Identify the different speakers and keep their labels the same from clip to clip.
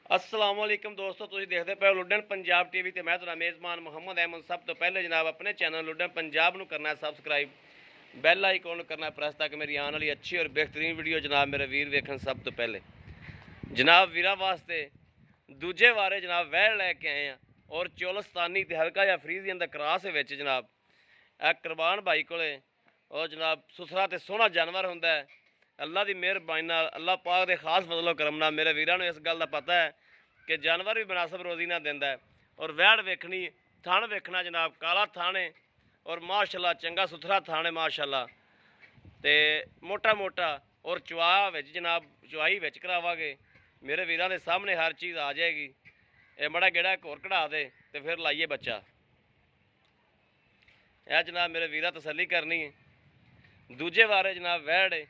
Speaker 1: असलामुअलैकुम दोस्तों, तुसीं देखते पे लुडन पंजाब टीवी ते मैं तुहाडा मेज़बान मुहम्मद अहमद। सब तो पहले जनाब अपने चैनल लुडन पंजाब नूं करना है सबसक्राइब, बैल आइकॉन करना प्रेस ताकि मेरी आने वाली अच्छी और बेहतरीन वीडियो जनाब मेरे वीर वेखन। सब तो पहले जनाब वीरा वास्ते दूजे वारे जनाब वैड़ लैके आए हैं और चोलस्तानी ते हल्का या फ्रीजियन दा क्रॉस विच जनाब ए कुरबान भाई कोले और जनाब सुथरा ते सोहना जानवर हुंदा है। अल्लाह की मेहरबानी नाल, अल्लाह पाक के खास फजलो करम नाल मेरे वीरां नूं इस गल का पता है कि जानवर भी मुनासिब रोज़ी ना दिंदा है। और वैड़ वेखनी, थण वेखना जनाब काला थण है और माशाल्लाह चंगा सुथरा थण है माशाल्लाह, ते मोटा मोटा और चुआ विच जनाब चुआई विच करावांगे। मेरे वीरां दे सामने हर चीज़ आ जाएगी। ये बड़ा गेड़ा एक होर कढ़ा दे ते फिर लाइए बच्चा। यह जनाब मेरे वीरा तसल्ली करनी है। दूजे वारे जनाब वैड़ है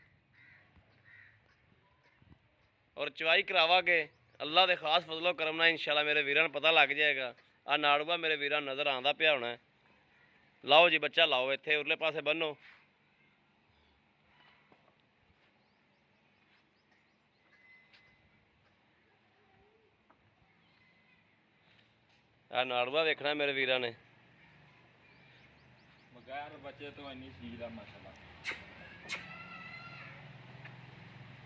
Speaker 1: और चुवाई करावांगे। अल्लाह के खास फजलो करम नाल इंशाल्लाह मेरे वीरां नूं पता लग जाएगा। आ नाड़ूआ मेरे वीरां नज़र आंदा पिया होना है। लाओ जी बच्चा लाओ, इत्थे उरले पासे बन्नो। आ नाड़ूआ वेखना मेरे वीरां ने।
Speaker 2: बगैर बच्चे तो इन्नी चीज है माशाल्लाह।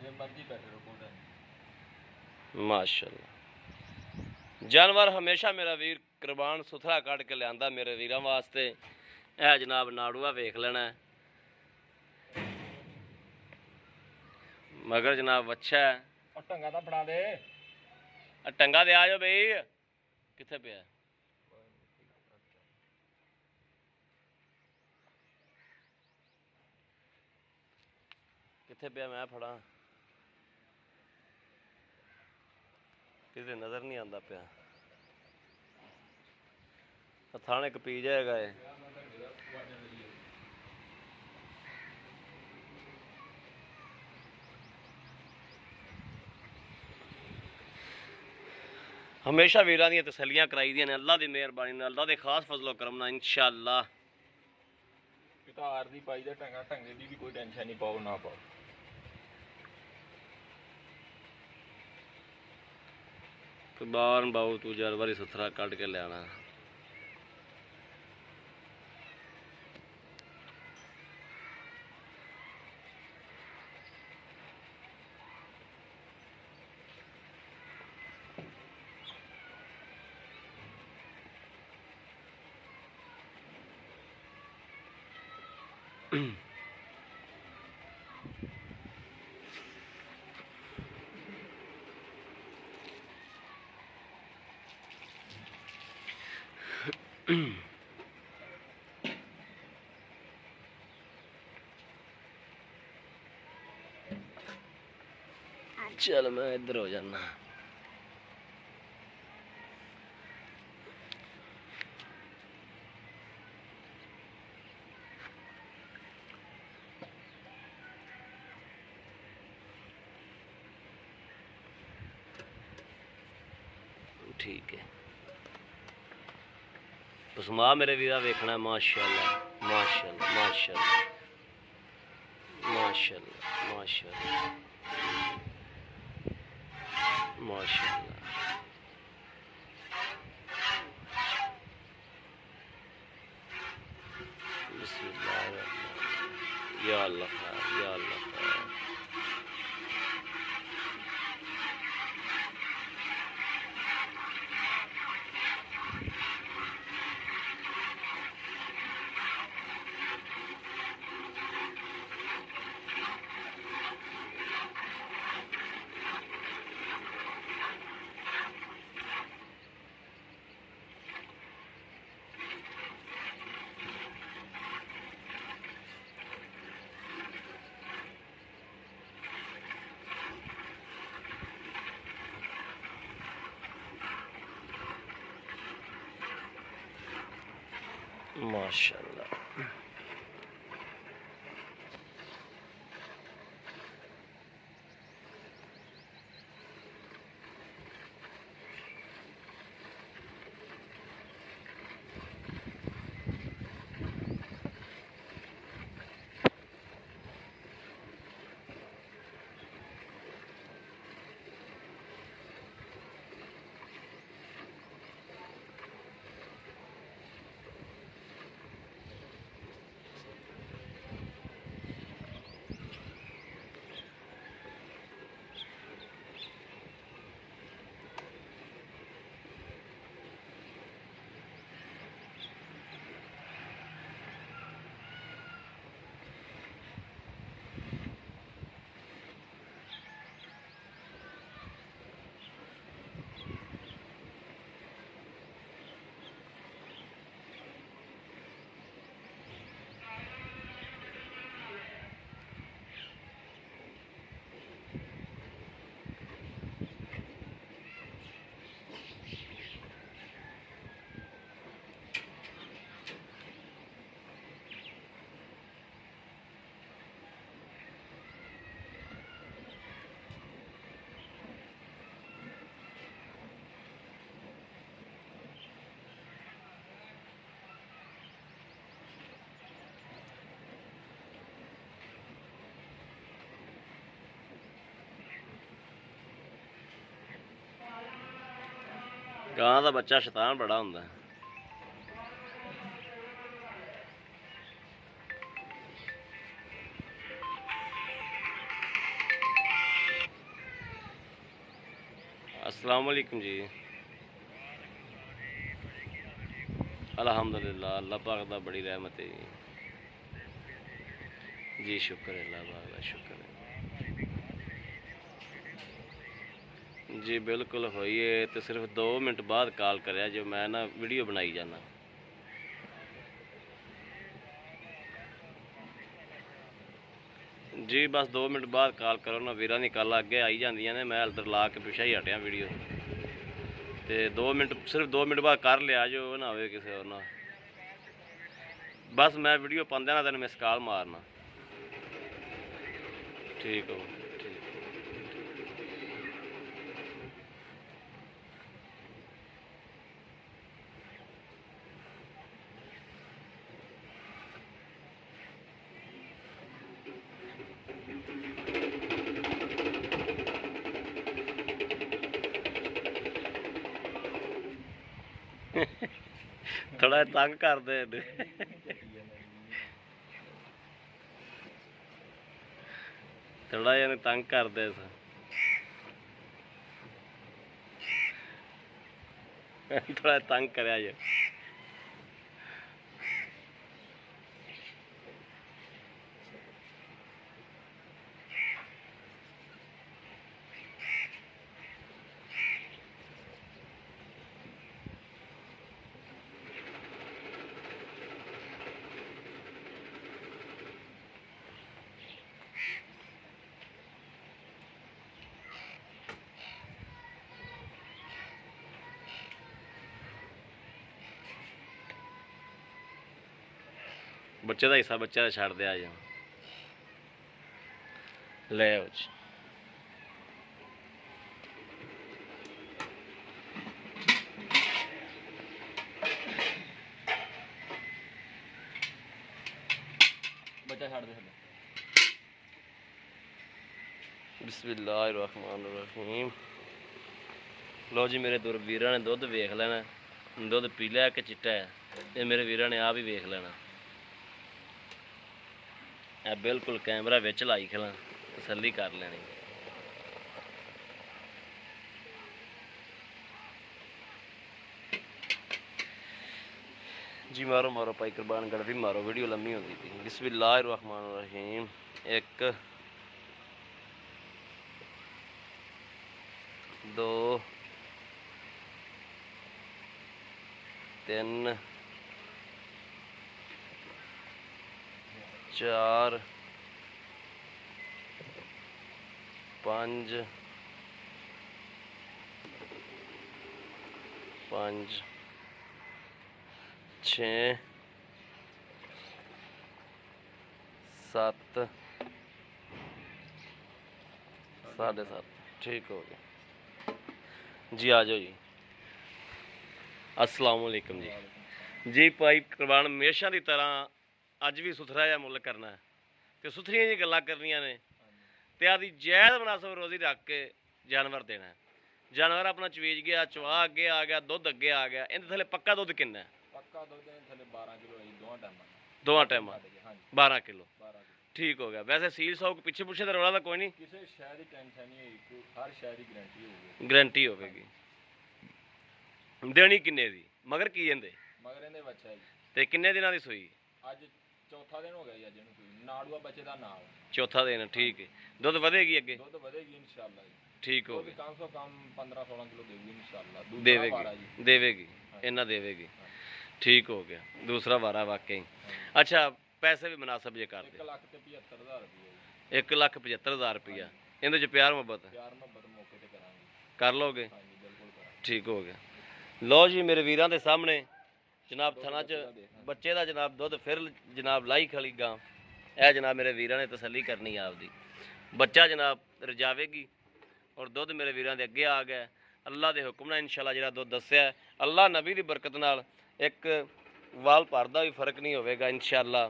Speaker 2: ये मर्जी बैठे रहो
Speaker 1: माशाल्लाह जानवर हमेशा मेरा वीर कुरबान सुथरा कट के लिया मेरे वीरां वास्ते। यह जनाब नाड़ूआ वेख लेना है, मगर जनाब अच्छा है।
Speaker 2: टंगा तो फड़ा दे,
Speaker 1: टंगा दे आ जाओ बई, कित्थे पिया कित्थे पिया, मैं फड़ा किते नज़र नहीं आता पिया। थाने एक पी जाएगा ये। हमेशा वीरां दी तसलियां कराई दियां ने अल्लाह की मेहरबानी नाल, अल्लाह के खास फजलो करम नाल इंशाअल्लाह।
Speaker 2: पितार दी पाई दे टंगा, टंगे दी भी कोई टेंशन नहीं पाओ ना पाओ।
Speaker 1: बार बाऊ तू जानवर ही सुथरा कट के लिया। चल मैं इधर हो जाना। ठीक है, पसमा मेरे वीरा वेखना। माशाल्लाह माशाल्लाह माशाल्लाह माशाल्लाह माशाल्लाह माशाल्लाह। बिस्मिल्लाह या अल्लाह या अल्लाह। माशाल्लाह ਗਾਂ ਦਾ ਬੱਚਾ ਸ਼ੈਤਾਨ ਬੜਾ ਹੁੰਦਾ। अस्सलाम वालेकुम जी। अल्हम्दुलिल्लाह, अल्लाह पाक दा बड़ी रहमत है जी। शुक्र है अल्लाह पाक दा, शुक्र है जी। बिल्कुल होई है तो सिर्फ 2 मिनट बाद कॉल करें जो मैं ना वीडियो बनाई जाना। जी बस 2 मिनट बाद कॉल करो ना, वीरां दी कॉल अगे आई जांदियां ने, मैं इधर ला के पिछा ही हटिया वीडियो ते 2 मिनट सिर्फ 2 मिनट बाद कर लिया जो ना होवे किसी और ना। बस मैं वीडियो पांदे ना तेन मिस कॉल मारना। ठीक हो, ठीक। थोड़ा तंग कर दे, थोड़ा जिहा तंग कर दे। थोड़ा तंग करया जे। बच्चे का हिस्सा बच्चे का छड़ दिया जा ले आओ जी।
Speaker 2: बच्चा छड़ दे।
Speaker 1: बिस्मिल्लाहिर्रहमानिर्रहीम। लो जी मेरे दूर वीरां ने दुध वेख लेना, दुध पी लिया कि चिट्टा है, ये मेरे वीरां ने आप ही वेख लेना। ए बिल्कुल कैमरा विच लाई खला, तसल्ली कर लेनी। जी मारो मारो भाई कुर्बान गढ़ भी मारो, वीडियो लम्मी होती थी। बिस्मिल्लाहिर्रहमानिर्रहीम। 1 2 3 4 5 6 7 7.5। ठीक हो गया जी। आ जाओ जी। अस्सलाम वालेकुम जी। जी भाई कुर्बान हमेशा की तरह अज भी सुथरा जिहा मुल करना है तो सुथरियां जी गल्लां करनियां ने ते आदि जायज़ मुनासब रोज़ी रख के जानवर देना है। जानवर अपना चवीज गया, चवा अगे आ गया, दुध अगे आ गया, इहदे थले पक्का दुध किन्ना है?
Speaker 2: पक्का दुध थले 12 किलो है
Speaker 1: दोवां टाइमां 12 किलो।
Speaker 2: 12
Speaker 1: ठीक हो गया। वैसे सील सौक पिछे पुछे तो रौला तो कोई नहीं,
Speaker 2: किसी शहर की टेंशन नहीं है, हर शहर की गारंटी होगी।
Speaker 1: गारंटी होगी। देनी किन्ने दी मगर की कहंदे?
Speaker 2: मगर इहदे बच्चा है
Speaker 1: ते किन्ने दिनां दी सूई?
Speaker 2: अज चौथा दिन हो गया जी। अज इहनूं सूई नाड़ूआ बच्चे का नाम
Speaker 1: चौथा दिन। ठीक है। दुध वधेगी अगे?
Speaker 2: दुध बढ़ेगी इंशाल्लाह जी।
Speaker 1: ठीक हो
Speaker 2: दुध
Speaker 1: गया।
Speaker 2: कम से कम 15-16 किलो देगी इंशाल्लाह।
Speaker 1: देवेगी इन्ना देवेगी। ठीक हो गया। दूसरा वारा वाकई। अच्छा पैसे भी मुनासब जे कर दे।
Speaker 2: 1,75,000 रुपये।
Speaker 1: 1,75,000 रुपया। इहदे च प्यार मुहब्बत
Speaker 2: मौके ते करांगे।
Speaker 1: कर लोगे?
Speaker 2: हाँ जी बिल्कुल करांगे।
Speaker 1: ठीक हो गया। लो जी मेरे वीरां दे सामने जनाब थना च बच्चे का जनाब दुध फिर जनाब लाई खली गां। यह जनाब मेरे वीरां ने तसल्ली करनी आपदी। बच्चा जनाब रजावेगी और दुध मेरे वीरां दे अगे आ गया। अल्लाह के हुक्म नाल इंशाल्लाह जिहड़ा दुध दस्सिया अल्लाह नबी की बरकत नाल एक वाल भर का भी फर्क नहीं होगा इंशाल्लाह।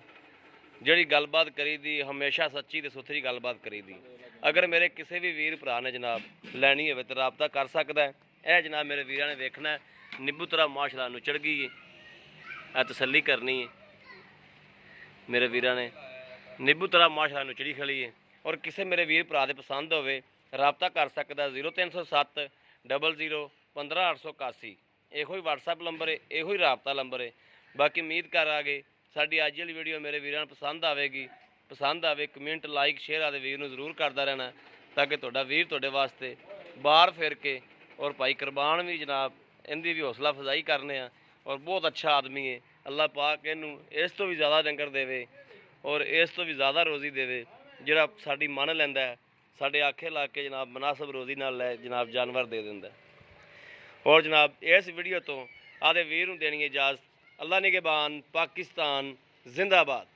Speaker 1: जिहड़ी गलबात करी दी हमेशा सच्ची ते सुथरी गलबात करी दी। अगर मेरे किसी भी वीर भरा ने जनाब लैनी हो तो रबता कर सकता है। यह जनाब मेरे वीरां ने देखना है ਨਿੱਬੂ ਤਰ੍ਹਾਂ ਮਾਸ਼ਾਅੱਲਾ ਨੂੰ ਚੜ ਗਈ ਹੈ। ਆ ਤਸੱਲੀ ਕਰਨੀ ਹੈ ਮੇਰੇ ਵੀਰਾਂ ਨੇ, ਨਿੱਬੂ ਤਰ੍ਹਾਂ ਮਾਸ਼ਾਅੱਲਾ ਨੂੰ ਚੜੀ ਖੜੀ ਹੈ। ਔਰ ਕਿਸੇ ਮੇਰੇ ਵੀਰ ਭਰਾ ਦੇ ਪਸੰਦ ਹੋਵੇ ਰਾਬਤਾ ਕਰ ਸਕਦਾ 0307 00 15881। ਇਹੋ ਹੀ WhatsApp ਨੰਬਰ ਹੈ, ਇਹੋ ਹੀ ਰਾਬਤਾ ਨੰਬਰ ਹੈ। ਬਾਕੀ ਉਮੀਦ ਕਰਾਂਗੇ ਸਾਡੀ ਅੱਜ ਵਾਲੀ ਵੀਡੀਓ ਮੇਰੇ ਵੀਰਾਂ ਨੂੰ ਪਸੰਦ ਆਵੇਗੀ। ਪਸੰਦ ਆਵੇ ਕਮੈਂਟ ਲਾਈਕ ਸ਼ੇਅਰ ਆਦੇ ਵੀਰ ਨੂੰ ਜ਼ਰੂਰ ਕਰਦਾ ਰਹਿਣਾ, ਤਾਂ ਕਿ ਤੁਹਾਡਾ ਵੀਰ ਤੁਹਾਡੇ ਵਾਸਤੇ ਬਾਹਰ ਫਿਰ ਕੇ ਔਰ ਭਾਈ ਕੁਰਬਾਨ ਵੀ ਜਨਾਬ ਇਹਦੀ ਵੀ ਹੌਸਲਾ ਅਫਜ਼ਾਈ ਕਰਨੇ ਆ। ਔਰ ਬਹੁਤ ਅੱਛਾ ਆਦਮੀ ਹੈ, ਅੱਲਾਹ ਪਾਕ ਇਹਨੂੰ ਇਸ ਤੋਂ ਵੀ ਜ਼ਿਆਦਾ ਡੰਗਰ ਦੇਵੇ ਔਰ ਇਸ ਤੋਂ ਵੀ ਜ਼ਿਆਦਾ ਰੋਜ਼ੀ ਦੇਵੇ। ਜਿਹੜਾ ਸਾਡੀ ਮੰਨ ਲੈਂਦਾ ਹੈ, ਸਾਡੇ ਆਖੇ ਲਾ ਕੇ ਜਨਾਬ ਮੁਨਾਸਬ ਰੋਜ਼ੀ ਨਾਲ ਲੈ ਜਨਾਬ ਜਾਨਵਰ ਦੇ ਦਿੰਦਾ। ਔਰ ਜਨਾਬ ਇਸ ਵੀਡੀਓ ਤੋਂ ਆਦੇ ਵੀਰ ਨੂੰ ਦੇਣੀ ਇਜਾਜ਼ਤ। ਅੱਲਾ ਨਿਗਹਿਬਾਨ, ਪਾਕਿਸਤਾਨ ਜ਼ਿੰਦਾਬਾਦ।